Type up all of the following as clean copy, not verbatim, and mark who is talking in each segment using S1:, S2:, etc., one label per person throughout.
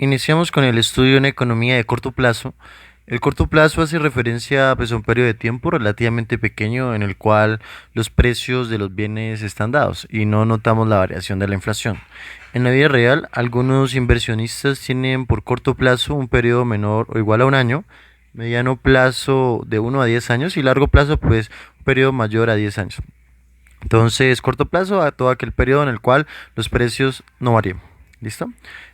S1: Iniciamos con el estudio en economía de corto plazo. El corto plazo hace referencia pues, a un periodo de tiempo relativamente pequeño en el cual los precios de los bienes están dados y no notamos la variación de la inflación. En la vida real, algunos inversionistas tienen por corto plazo un periodo menor o igual a un año, mediano plazo de 1 a 10 años y largo plazo pues un periodo mayor a 10 años. Entonces, corto plazo a todo aquel periodo en el cual los precios no varían. ¿Listo?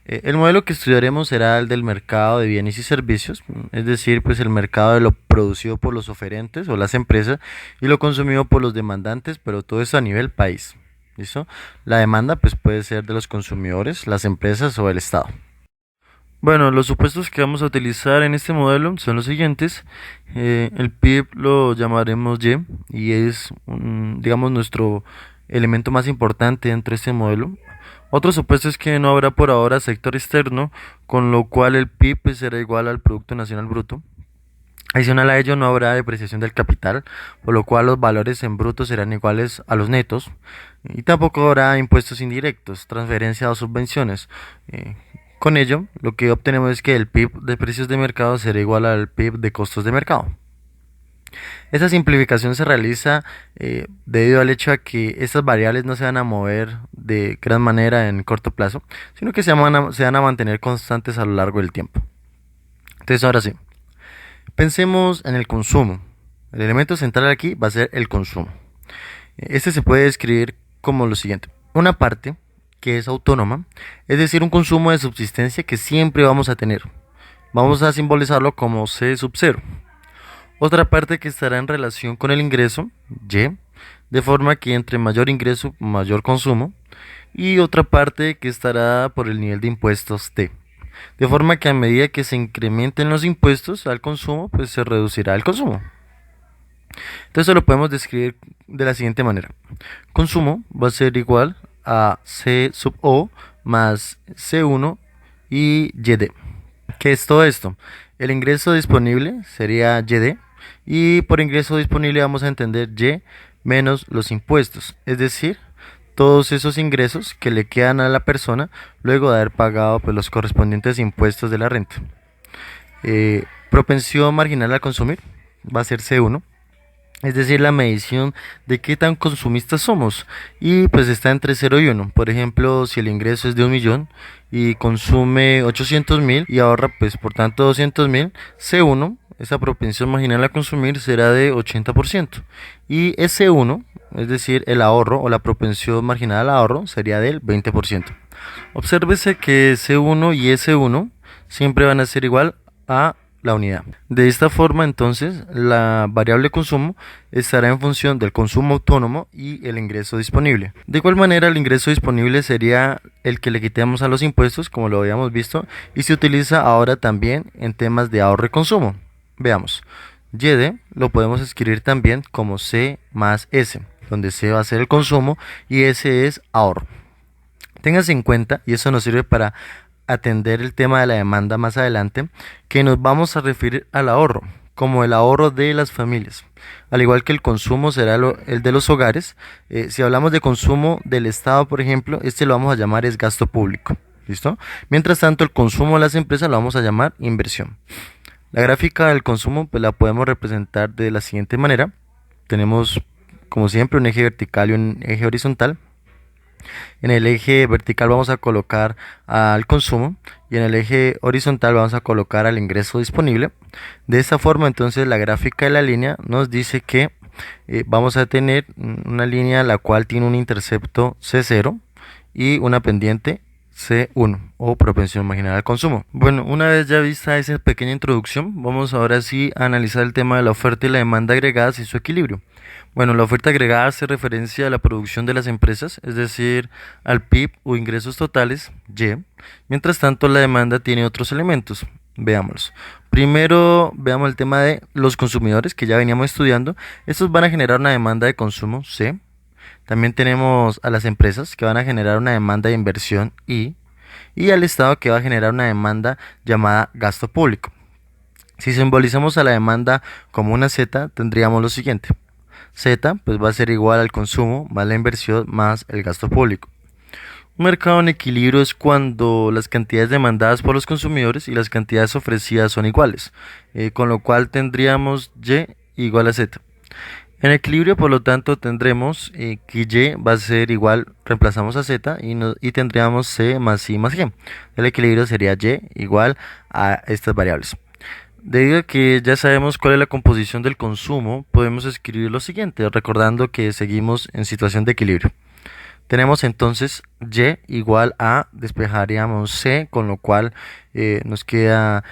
S1: El modelo que estudiaremos será el del mercado de bienes y servicios, es decir, pues el mercado de lo producido por los oferentes o las empresas y lo consumido por los demandantes, pero todo eso a nivel país. ¿Listo? La demanda pues puede ser de los consumidores, las empresas o el Estado. Bueno, los supuestos que vamos a utilizar en este modelo son los siguientes. El PIB lo llamaremos Y es, digamos, nuestro elemento más importante dentro de este modelo. Otro supuesto es que no habrá por ahora sector externo, con lo cual el PIB pues, será igual al Producto Nacional Bruto. Adicional a ello, no habrá depreciación del capital, por lo cual los valores en bruto serán iguales a los netos. Y tampoco habrá impuestos indirectos, transferencias o subvenciones. Con ello, lo que obtenemos es que el PIB de precios de mercado será igual al PIB de costos de mercado. Esta simplificación se realiza debido al hecho a que estas variables no se van a mover de gran manera en corto plazo, sino que se van a mantener constantes a lo largo del tiempo. Entonces, ahora sí, pensemos en el consumo. El elemento central aquí va a ser el consumo. Este se puede describir como lo siguiente. Una parte que es autónoma, es decir, un consumo de subsistencia que siempre vamos a tener. Vamos a simbolizarlo como C sub 0. Otra parte que estará en relación con el ingreso, Y, de forma que entre mayor ingreso, mayor consumo. Y otra parte que estará por el nivel de impuestos T. De forma que a medida que se incrementen los impuestos al consumo, pues se reducirá el consumo. Entonces lo podemos describir de la siguiente manera. Consumo va a ser igual a C sub O más C1 y YD. ¿Qué es todo esto? El ingreso disponible sería YD y por ingreso disponible vamos a entender Y menos los impuestos, es decir, todos esos ingresos que le quedan a la persona luego de haber pagado pues, los correspondientes impuestos de la renta. Propensión marginal a consumir va a ser C1. Es decir, la medición de qué tan consumistas somos. Y pues está entre 0 y 1. Por ejemplo, si el ingreso es de 1 millón y consume 800.000 y ahorra pues por tanto 200.000, C1, esa propensión marginal a consumir será de 80%. Y S1, es decir, el ahorro o la propensión marginal al ahorro sería del 20%. Obsérvese que C1 y S1 siempre van a ser igual a la unidad. De esta forma, entonces, la variable consumo estará en función del consumo autónomo y el ingreso disponible. De igual manera, el ingreso disponible sería el que le quitemos a los impuestos, como lo habíamos visto, y se utiliza ahora también en temas de ahorro y consumo. Veamos, YD lo podemos escribir también como C más S, donde C va a ser el consumo y S es ahorro. Ténganse en cuenta, y eso nos sirve para atender el tema de la demanda más adelante, que nos vamos a referir al ahorro, como el ahorro de las familias. Al igual que el consumo será el de los hogares, si hablamos de consumo del Estado, por ejemplo, este lo vamos a llamar es gasto público. ¿Listo? Mientras tanto, el consumo de las empresas lo vamos a llamar inversión. La gráfica del consumo pues, la podemos representar de la siguiente manera. Tenemos, como siempre, un eje vertical y un eje horizontal. En el eje vertical vamos a colocar al consumo y en el eje horizontal vamos a colocar al ingreso disponible. De esta forma, entonces, la gráfica de la línea nos dice que vamos a tener una línea la cual tiene un intercepto C0 y una pendiente C1 o propensión marginal al consumo. Bueno, una vez ya vista esa pequeña introducción, vamos ahora sí a analizar el tema de la oferta y la demanda agregadas y su equilibrio. Bueno, la oferta agregada hace referencia a la producción de las empresas, es decir, al PIB o ingresos totales, Y. Mientras tanto, la demanda tiene otros elementos. Veámoslos. Primero, veamos el tema de los consumidores que ya veníamos estudiando. Estos van a generar una demanda de consumo, C. También tenemos a las empresas que van a generar una demanda de inversión, I. Y al Estado que va a generar una demanda llamada gasto público. Si simbolizamos a la demanda como una Z, tendríamos lo siguiente. Z pues va a ser igual al consumo más la inversión más el gasto público. Un mercado en equilibrio es cuando las cantidades demandadas por los consumidores y las cantidades ofrecidas son iguales, con lo cual tendríamos Y igual a Z. En equilibrio, por lo tanto, tendremos que Y va a ser igual, reemplazamos a Z y tendríamos C más I más G. El equilibrio sería Y igual a estas variables. Debido a que ya sabemos cuál es la composición del consumo, podemos escribir lo siguiente, recordando que seguimos en situación de equilibrio. Tenemos entonces Y igual a, despejaríamos C, con lo cual nos queda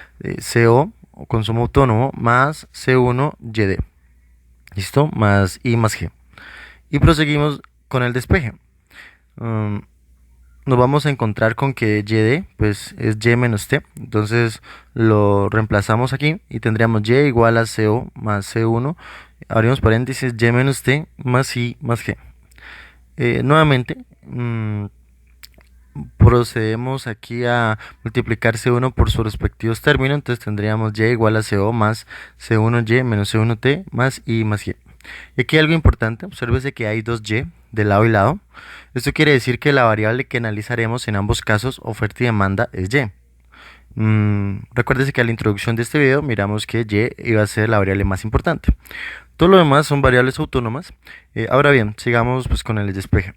S1: CO, o consumo autónomo, más C1 YD. ¿Listo? Más I más G. Y proseguimos con el despeje. Um, Nos vamos a encontrar con que YD pues es Y menos T. Entonces lo reemplazamos aquí y tendríamos Y igual a CO más C1. Abrimos paréntesis, Y menos T más I más G. Nuevamente, procedemos aquí a multiplicar C1 por sus respectivos términos. Entonces tendríamos Y igual a CO más C1Y menos C1T más I más G. Y aquí hay algo importante, obsérvese que hay dos Y de lado y lado. Esto quiere decir que la variable que analizaremos en ambos casos, oferta y demanda, es Y. Recuérdese que a la introducción de este video miramos que Y iba a ser la variable más importante. Todo lo demás son variables autónomas. Ahora bien, sigamos pues con el despeje.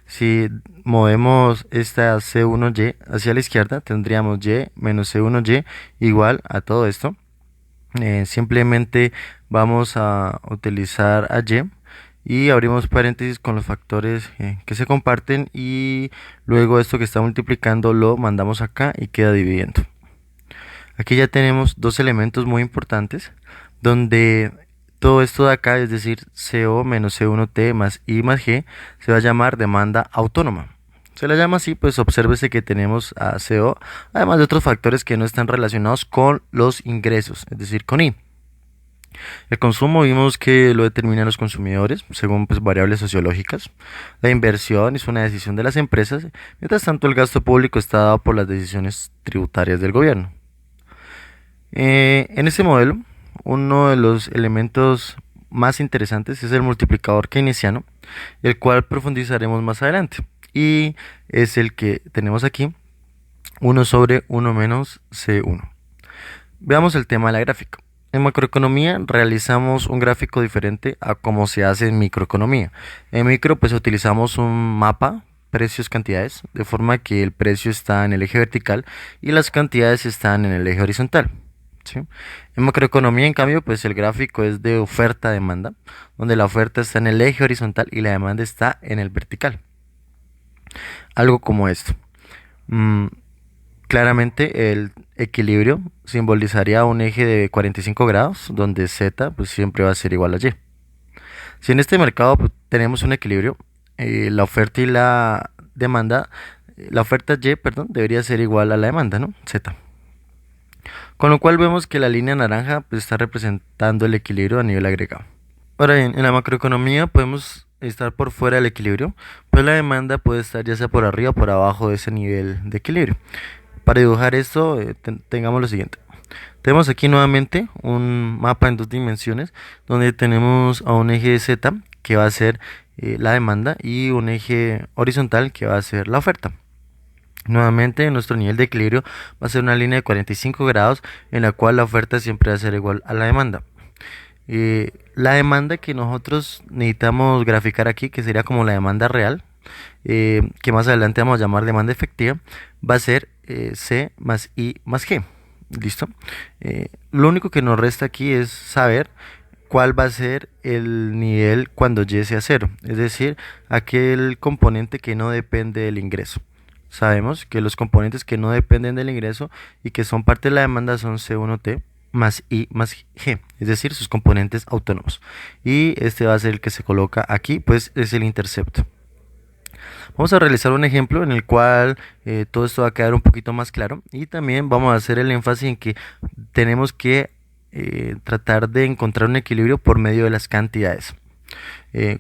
S1: Si movemos esta C1Y hacia la izquierda, tendríamos Y menos C1Y igual a todo esto. Simplemente vamos a utilizar a y abrimos paréntesis con los factores que se comparten y luego esto que está multiplicando lo mandamos acá y queda dividiendo. Aquí ya tenemos dos elementos muy importantes donde todo esto de acá, es decir, CO menos C1T más I más G, se va a llamar demanda autónoma. Se la llama así, pues obsérvese que tenemos a CO, además de otros factores que no están relacionados con los ingresos, es decir, con I. El consumo vimos que lo determinan los consumidores según pues, variables sociológicas. La inversión es una decisión de las empresas, mientras tanto el gasto público está dado por las decisiones tributarias del gobierno. En este modelo, uno de los elementos más interesantes es el multiplicador keynesiano, el cual profundizaremos más adelante. Y es el que tenemos aquí, 1 sobre 1 menos C1. Veamos el tema de la gráfica. En macroeconomía realizamos un gráfico diferente a como se hace en microeconomía. En micro pues utilizamos un mapa, precios, cantidades, de forma que el precio está en el eje vertical y las cantidades están en el eje horizontal. ¿Sí? En macroeconomía, en cambio, pues el gráfico es de oferta-demanda, donde la oferta está en el eje horizontal y la demanda está en el vertical. Algo como esto. Claramente el equilibrio simbolizaría un eje de 45 grados, donde Z pues, siempre va a ser igual a Y. Si en este mercado pues, tenemos un equilibrio, la oferta y la demanda, la oferta Y, perdón, debería ser igual a la demanda, ¿no? Z. Con lo cual vemos que la línea naranja pues, está representando el equilibrio a nivel agregado. Ahora bien, en la macroeconomía podemos estar por fuera del equilibrio, pues la demanda puede estar ya sea por arriba o por abajo de ese nivel de equilibrio. Para dibujar esto, tengamos lo siguiente. Tenemos aquí nuevamente un mapa en dos dimensiones, donde tenemos a un eje Z, que va a ser la demanda, y un eje horizontal, que va a ser la oferta. Nuevamente, nuestro nivel de equilibrio va a ser una línea de 45 grados, en la cual la oferta siempre va a ser igual a la demanda. La demanda que nosotros necesitamos graficar aquí, que sería como la demanda real, que más adelante vamos a llamar demanda efectiva, va a ser C más I más G. ¿Listo? Lo único que nos resta aquí es saber cuál va a ser el nivel cuando Y sea cero, es decir, aquel componente que no depende del ingreso. Sabemos que los componentes que no dependen del ingreso y que son parte de la demanda son C1T más I más G, es decir, sus componentes autónomos. Y este va a ser el que se coloca aquí, pues es el intercepto. Vamos a realizar un ejemplo en el cual todo esto va a quedar un poquito más claro y también vamos a hacer el énfasis en que tenemos que tratar de encontrar un equilibrio por medio de las cantidades.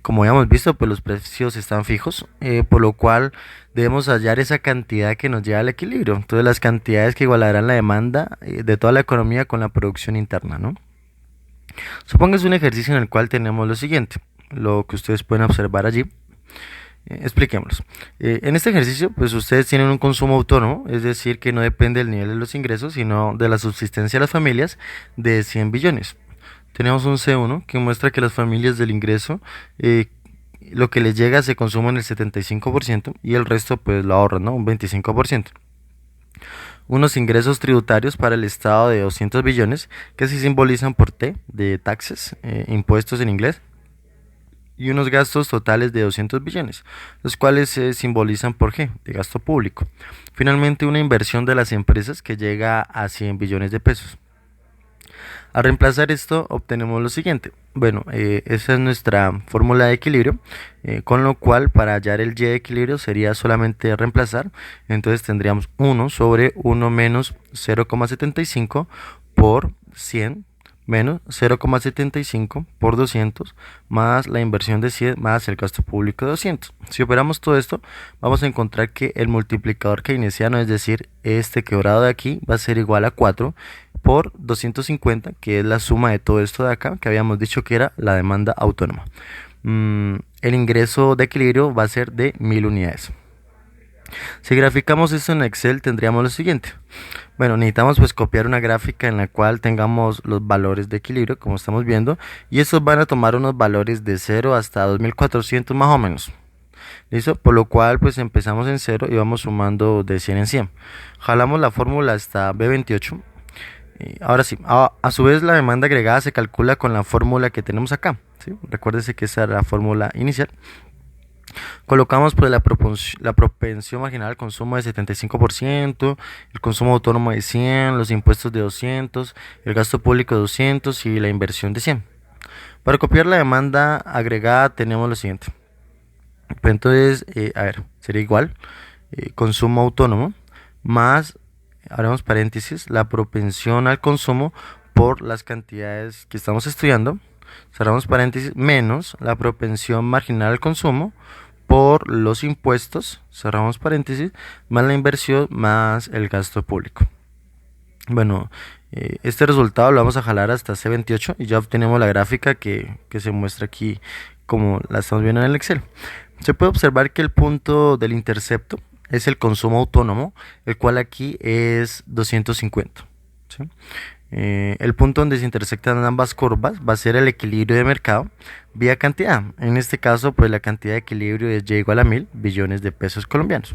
S1: Como ya hemos visto, pues los precios están fijos, por lo cual debemos hallar esa cantidad que nos lleva al equilibrio. Entonces las cantidades que igualarán la demanda de toda la economía con la producción interna, ¿no? Supóngase un ejercicio en el cual tenemos lo siguiente, lo que ustedes pueden observar allí. Expliquémoslo. En este ejercicio, pues ustedes tienen un consumo autónomo, es decir, que no depende del nivel de los ingresos, sino de la subsistencia de las familias de 100 billones. Tenemos un C1 que muestra que las familias del ingreso, lo que les llega se consume en el 75% y el resto pues lo ahorran, ¿no? Un 25%. Unos ingresos tributarios para el Estado de 200 billones que se simbolizan por T, de taxes, impuestos en inglés, y unos gastos totales de 200 billones, los cuales se simbolizan por G, de gasto público. Finalmente, una inversión de las empresas que llega a 100 billones de pesos. Al reemplazar esto, obtenemos lo siguiente. Bueno, esa es nuestra fórmula de equilibrio, con lo cual para hallar el y de equilibrio sería solamente reemplazar. Entonces tendríamos 1 sobre 1 menos 0,75 por 100 menos 0,75 por 200 más la inversión de 100 más el gasto público de 200. Si operamos todo esto, vamos a encontrar que el multiplicador keynesiano, es decir, este quebrado de aquí, va a ser igual a 4 por 250, que es la suma de todo esto de acá, que habíamos dicho que era la demanda autónoma. El ingreso de equilibrio va a ser de 1000 unidades. Si graficamos esto en Excel tendríamos lo siguiente. Bueno, necesitamos pues copiar una gráfica en la cual tengamos los valores de equilibrio, como estamos viendo, y estos van a tomar unos valores de 0 hasta 2400 más o menos. ¿Listo? Por lo cual pues empezamos en 0 y vamos sumando de 100 en 100. Jalamos la fórmula hasta B28. Ahora sí, a su vez la demanda agregada se calcula con la fórmula que tenemos acá, ¿sí? Recuérdese que esa era la fórmula inicial. Colocamos pues la propensión marginal al consumo de 75%, el consumo autónomo de 100, los impuestos de 200, el gasto público de 200 y la inversión de 100. Para copiar la demanda agregada tenemos lo siguiente. Pues entonces, a ver, sería igual, consumo autónomo más, haremos paréntesis, la propensión al consumo por las cantidades que estamos estudiando, cerramos paréntesis, menos la propensión marginal al consumo por los impuestos, cerramos paréntesis, más la inversión más el gasto público. Bueno, este resultado lo vamos a jalar hasta C28 y ya obtenemos la gráfica que se muestra aquí como la estamos viendo en el Excel. Se puede observar que el punto del intercepto es el consumo autónomo, el cual aquí es 250. ¿Sí? El punto donde se intersectan ambas curvas va a ser el equilibrio de mercado vía cantidad. En este caso, pues la cantidad de equilibrio es y igual a 1000 billones de pesos colombianos.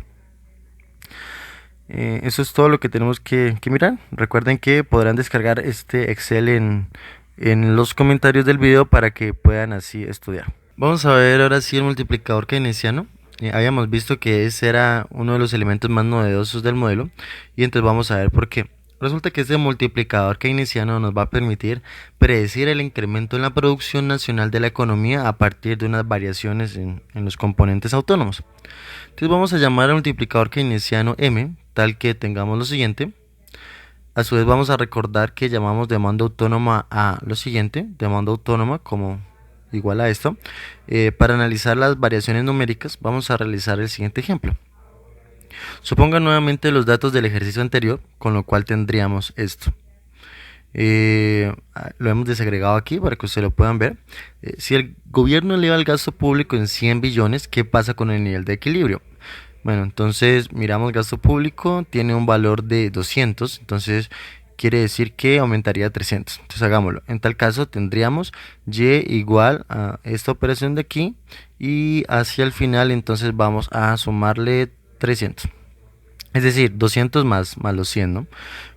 S1: Eso es todo lo que tenemos que mirar. Recuerden que podrán descargar este Excel en los comentarios del video para que puedan así estudiar. Vamos a ver ahora sí el multiplicador keynesiano. Habíamos visto que ese era uno de los elementos más novedosos del modelo y entonces vamos a ver por qué. Resulta que este multiplicador keynesiano nos va a permitir predecir el incremento en la producción nacional de la economía a partir de unas variaciones en los componentes autónomos. Entonces vamos a llamar al multiplicador keynesiano M, tal que tengamos lo siguiente. A su vez vamos a recordar que llamamos demanda autónoma a lo siguiente, demanda autónoma como igual a esto. Para analizar las variaciones numéricas vamos a realizar el siguiente ejemplo. Suponga nuevamente los datos del ejercicio anterior, con lo cual tendríamos esto. Lo hemos desagregado aquí para que ustedes lo puedan ver. Si el gobierno eleva el gasto público en 100 billones, ¿qué pasa con el nivel de equilibrio? Bueno, entonces miramos gasto público, tiene un valor de 200, entonces quiere decir que aumentaría a 300. Entonces hagámoslo. En tal caso tendríamos y igual a esta operación de aquí y hacia el final entonces vamos a sumarle 300. Es decir, 200 más los 100, ¿no?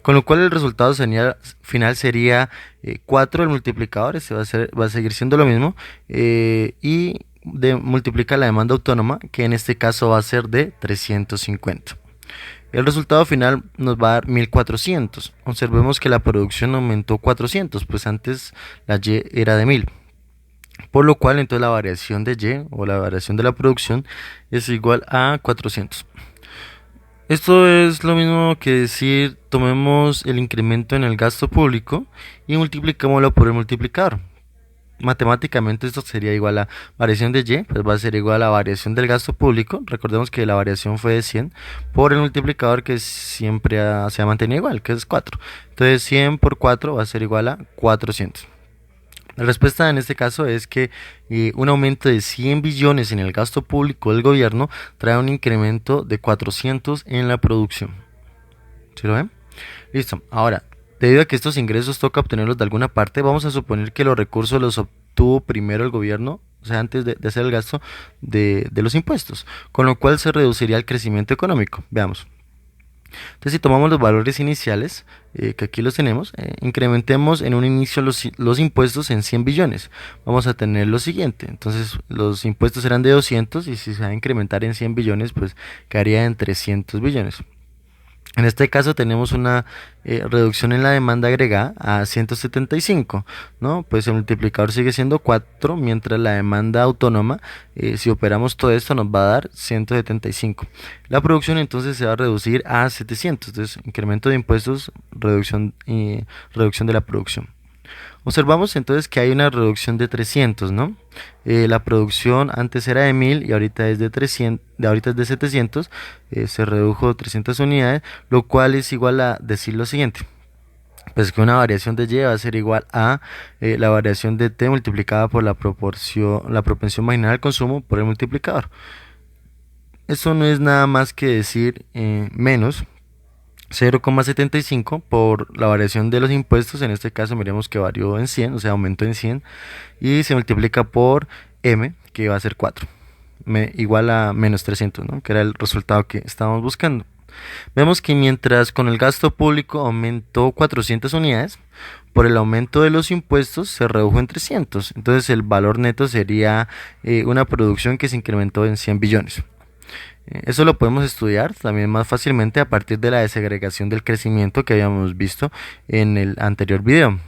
S1: Con lo cual el resultado final sería 4 el multiplicador, este va a seguir siendo lo mismo, y multiplica la demanda autónoma, que en este caso va a ser de 350. El resultado final nos va a dar 1400. Observemos que la producción aumentó 400, pues antes la Y era de 1000. Por lo cual entonces la variación de Y o la variación de la producción es igual a 400. Esto es lo mismo que decir, tomemos el incremento en el gasto público y multiplicámoslo por el multiplicador. Matemáticamente esto sería igual a variación de Y, pues va a ser igual a la variación del gasto público. Recordemos que la variación fue de 100 por el multiplicador que siempre se ha mantenido igual, que es 4. Entonces 100 por 4 va a ser igual a 400. La respuesta en este caso es que un aumento de 100 billones en el gasto público del gobierno trae un incremento de 400 en la producción. ¿Sí lo ven? Listo. Ahora, debido a que estos ingresos toca obtenerlos de alguna parte, vamos a suponer que los recursos los obtuvo primero el gobierno, o sea, antes de hacer el gasto de los impuestos, con lo cual se reduciría el crecimiento económico. Veamos. Entonces, si tomamos los valores iniciales, que aquí los tenemos, incrementemos en un inicio los impuestos en 100 billones. Vamos a tener lo siguiente. Entonces, los impuestos eran de 200 y si se va a incrementar en 100 billones, pues quedaría en 300 billones. En este caso tenemos una reducción en la demanda agregada a 175, ¿no? Pues el multiplicador sigue siendo 4, mientras la demanda autónoma, si operamos todo esto, nos va a dar 175. La producción entonces se va a reducir a 700, entonces incremento de impuestos, reducción de la producción. Observamos entonces que hay una reducción de 300, ¿no? La producción antes era de 1000 y ahorita es de 300, ahorita es de 700, se redujo 300 unidades, lo cual es igual a decir lo siguiente. Pues que una variación de Y va a ser igual a la variación de T multiplicada por la propensión marginal al consumo por el multiplicador. Eso no es nada más que decir menos 0,75 por la variación de los impuestos, en este caso miremos que varió en 100, o sea, aumentó en 100, y se multiplica por m, que va a ser 4, igual a menos 300, ¿no? Que era el resultado que estábamos buscando. Vemos que mientras con el gasto público aumentó 400 unidades, por el aumento de los impuestos se redujo en 300, entonces el valor neto sería una producción que se incrementó en 100 billones. Eso lo podemos estudiar también más fácilmente a partir de la desagregación del crecimiento que habíamos visto en el anterior video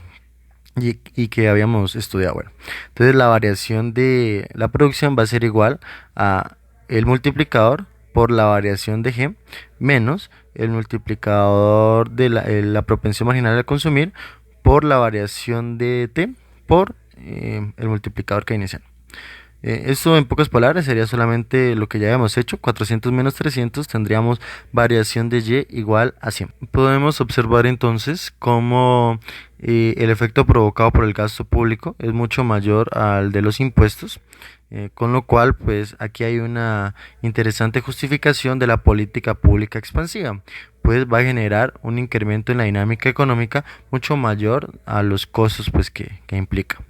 S1: y que habíamos estudiado. Bueno, entonces la variación de la producción va a ser igual a el multiplicador por la variación de G menos el multiplicador de la propensión marginal al consumir por la variación de T por el multiplicador que inicial. Esto en pocas palabras sería solamente lo que ya habíamos hecho, 400 menos 300, tendríamos variación de Y igual a 100. Podemos observar entonces cómo el efecto provocado por el gasto público es mucho mayor al de los impuestos, con lo cual pues aquí hay una interesante justificación de la política pública expansiva, pues va a generar un incremento en la dinámica económica mucho mayor a los costos pues que implica.